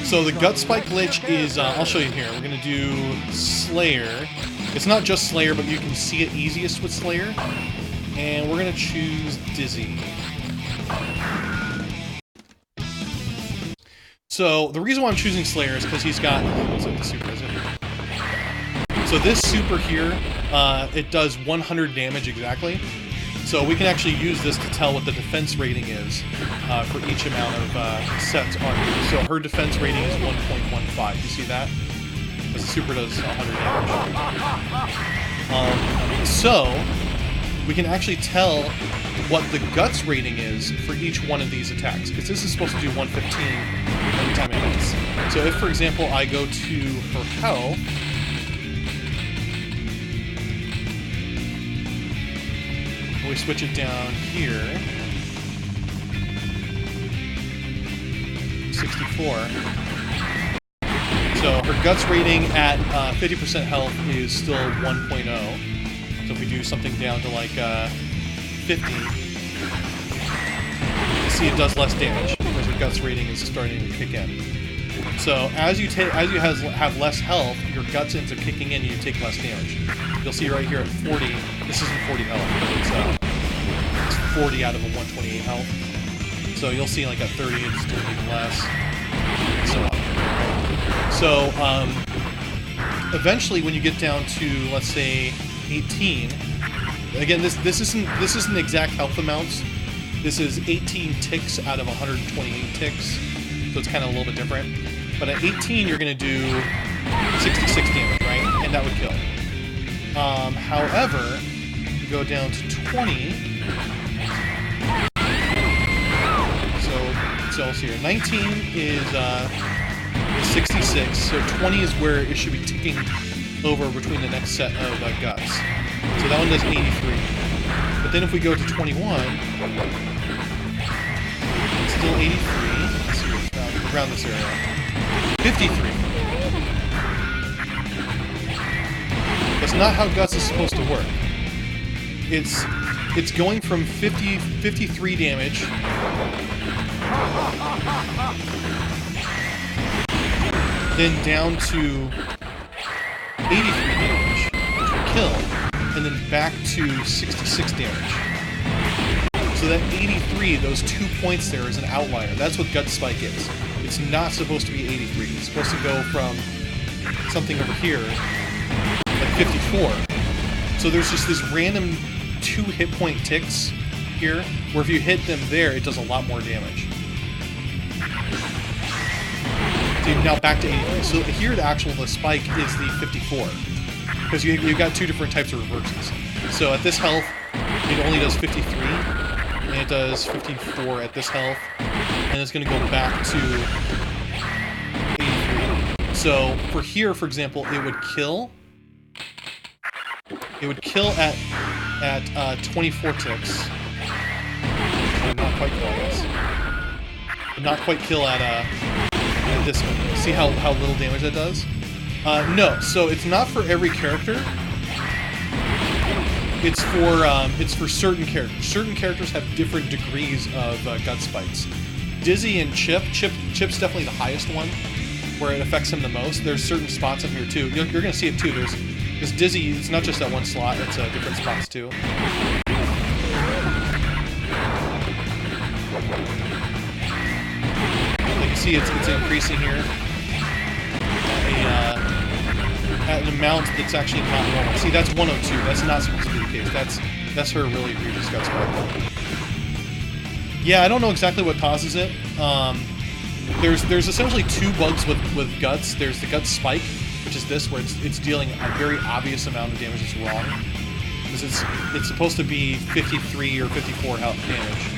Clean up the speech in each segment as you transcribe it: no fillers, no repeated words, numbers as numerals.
So the gut spike glitch is, I'll show you here. We're going to do Slayer. It's not just Slayer, but you can see it easiest with Slayer. And we're going to choose Dizzy. So the reason why I'm choosing Slayer is because he's got... What's it, the super, is it? So this super here, it does 100 damage exactly. So we can actually use this to tell what the defense rating is for each amount of sets on here. So her defense rating is 1.15. You see that? Because the super does 100 damage. So we can actually tell what the guts rating is for each one of these attacks. Because this is supposed to do 115 every time it hits. So if, for example, I go to her health, we switch it down here, 64. So her guts rating at 50% health is still 1.0. So if we do something down to like 50, you see it does less damage because her guts rating is starting to kick in. So as you have less health, your guts ends up kicking in and you take less damage. You'll see right here at 40, this isn't 40 health, but it's 40 out of a 128 health. So you'll see like at 30 it's doing even less, and so on. So eventually when you get down to, let's say, 18, again this isn't exact health amounts. This is 18 ticks out of 128 ticks, so it's kind of a little bit different. But at 18 you're going to do 66 damage, right? And that would kill. However, you go down to 20. So let's see here. 19 is 66. So 20 is where it should be ticking over between the next set of guts. So that one does 83. But then if we go to 21, it's still 83. Let's see what's around this area. 53. That's not how guts is supposed to work. It's going from 53 damage then down to 83 damage, which will kill, and then back to 66 damage. So that 83, those 2 points there is an outlier. That's what gut spike is. It's not supposed to be 83. It's supposed to go from something over here, like 54. So there's just this random 2 hit point ticks here, where if you hit them there, it does a lot more damage. So now back to 83. So here the spike is the 54. Because you've got 2 different types of reverses. So at this health, it only does 53, and it does 54 at this health, and it's going to go back to 83. So for here, for example, it would kill. It would kill at 24 ticks. Not quite kill, I guess. Not quite kill at this one. See how little damage that does? No, so it's not for every character. It's for certain characters. Certain characters have different degrees of gut spikes. Dizzy and Chip's definitely the highest one, where it affects him the most. There's certain spots in here too. You're going to see it too. There's Dizzy. It's not just at one slot. It's different spots too. Like you see, it's increasing here at an amount that's actually not normal. See, that's 102. That's not supposed to be the case. That's her really egregious gut spike. Yeah, I don't know exactly what causes it. There's essentially 2 bugs with guts. There's the gut spike, which is this, where it's dealing a very obvious amount of damage that's wrong. Because it's supposed to be 53 or 54 health damage,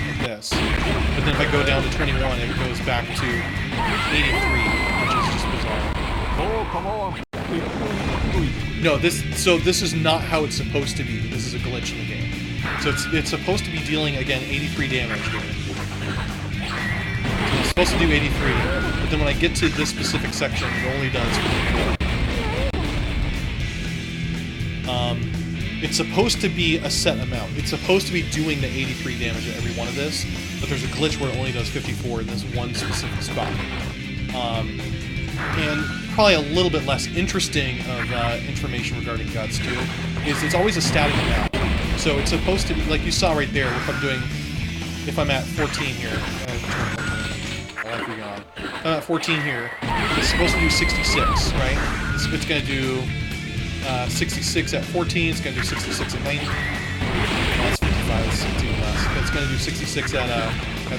like this. But then if I go down to 21, it goes back to 83, which is just bizarre. Oh, come on! No, this is not how it's supposed to be. This is a glitch in the game. So it's supposed to be dealing, again, 83 damage here. So it's supposed to do 83, but then when I get to this specific section, it only does 54. It's supposed to be a set amount. It's supposed to be doing the 83 damage at every one of this, but there's a glitch where it only does 54 in this one specific spot. And probably a little bit less interesting of information regarding guts too is it's always a static amount. So it's supposed to be, like you saw right there, if I'm at 14 here, I'm at 14 here, it's supposed to do 66, right? It's going to do 66 at 14, it's going to do 66 at 90. That's 55, that's 16 less. But it's going to do 66 at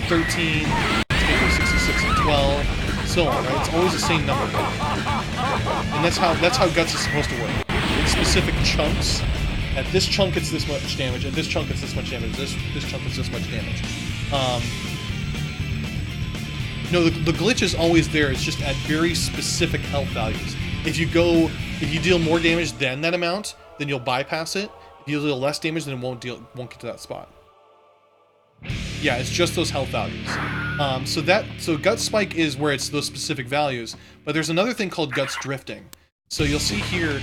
13, it's going to do 66 at 12, so on, right? It's always the same number. And that's how guts is supposed to work. In specific chunks. At this chunk it's this much damage, at this chunk it's this much damage, this chunk it's this much damage. No, the glitch is always there, it's just at very specific health values. If you deal more damage than that amount, then you'll bypass it. If you deal less damage, then it won't get to that spot. Yeah, it's just those health values. So Guts Spike is where it's those specific values, but there's another thing called Guts Drifting. So you'll see here,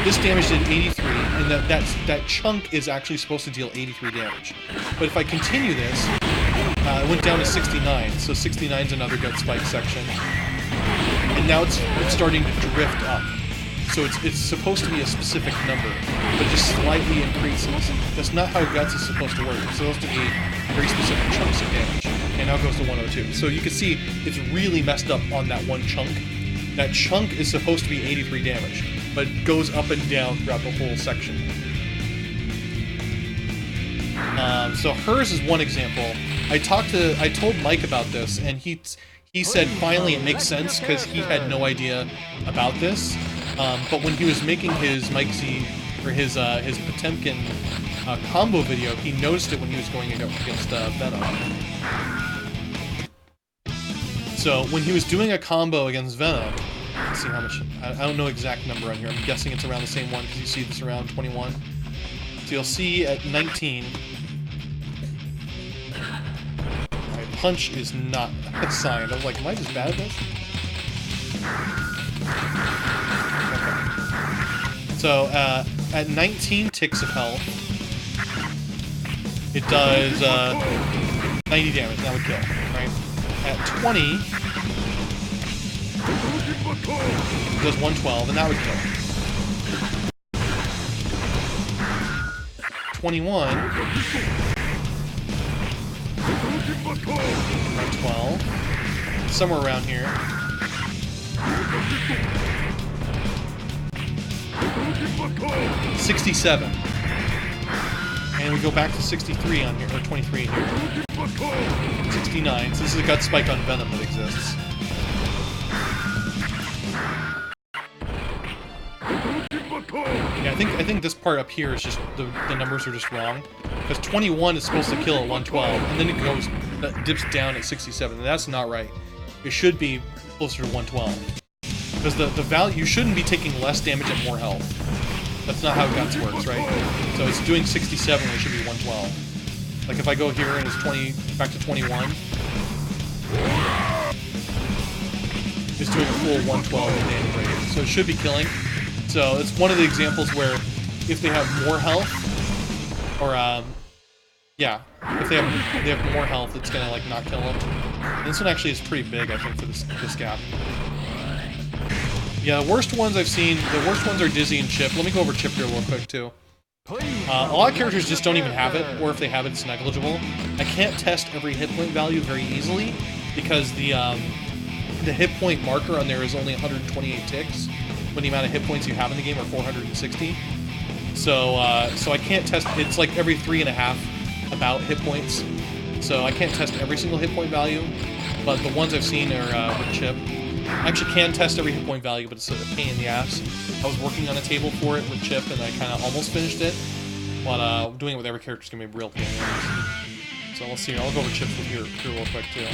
this damage did 83, and that chunk is actually supposed to deal 83 damage. But if I continue this, it went down to 69, so 69 is another Gut Spike section. And now it's starting to drift up. So it's supposed to be a specific number, but just slightly increases. That's not how Guts is supposed to work. It's supposed to be very specific chunks of damage. And now it goes to 102. So you can see it's really messed up on that one chunk. That chunk is supposed to be 83 damage, but it goes up and down throughout the whole section. So hers is one example. I told Mike about this, and he said finally it makes sense because he had no idea about this. But when he was making his Mike Z or his Potemkin combo video, he noticed it when he was going against Venom. So when he was doing a combo against Venom, let's see how much. I don't know exact number on here. I'm guessing it's around the same one because you see this around 21. So you'll see at 19. My punch is not assigned. I was like, am I just bad at this? Okay. So at 19 ticks of health, it does 90 damage. That would kill, right? At 20, it does 112, and that would kill. 21, 112, somewhere around here. 67. And we go back to 63 on here, or 23 here. 69. So this is a Gut Spike on Venom that exists. Yeah, I think this part up here is just the numbers are just wrong. Because 21 is supposed to kill at 112, and then it dips down at 67, and that's not right. It should be closer to 112. Because the value, you shouldn't be taking less damage and more health. That's not how Guts works, right? So it's doing 67 when it should be 112. Like if I go here and it's back to 21, it's doing a full 112 damage rate. So it should be killing. So it's one of the examples where if they have more health, or yeah, if they have more health, it's gonna like not kill them. And this one actually is pretty big, I think, for this gap. Yeah, the worst ones I've seen, the worst ones are Dizzy and Chip. Let me go over Chip here real quick, too. A lot of characters just don't even have it, or if they have it, it's negligible. I can't test every hit point value very easily, because the hit point marker on there is only 128 ticks, when the amount of hit points you have in the game are 460. So I can't test, it's like every 3.5 about hit points. So I can't test every single hit point value, but the ones I've seen are with Chip. I actually can test every hit point value, but it's a pain in the ass. I was working on a table for it with Chip, and I kind of almost finished it, but doing it with every character is going to be a real pain in the ass. So let's see, I'll go over Chip here real quick, too.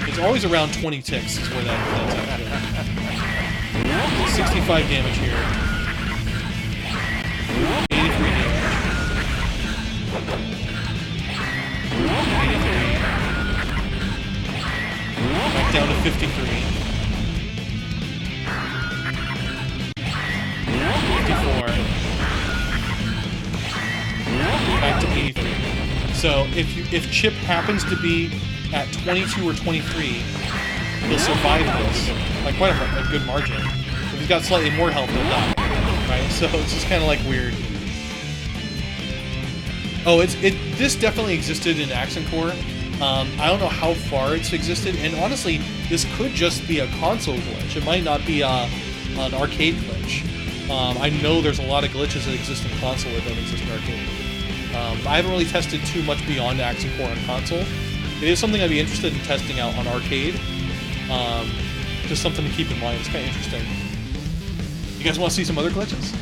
It's always around 20 ticks is where that's at. 65 damage here. 83 damage. 83. Back down to 53. 54. Back to 83. So if Chip happens to be at 22 or 23, he'll survive this by quite a good margin. If he's got slightly more health, he'll die, right? So it's just kind of like weird. Oh, this definitely existed in Accent Core. I don't know how far it's existed, and honestly, this could just be a console glitch. It might not be an arcade glitch. I know there's a lot of glitches that exist in console that don't exist in arcade. I haven't really tested too much beyond Accent Core on console. It is something I'd be interested in testing out on arcade. Just something to keep in mind. It's kind of interesting. You guys want to see some other glitches?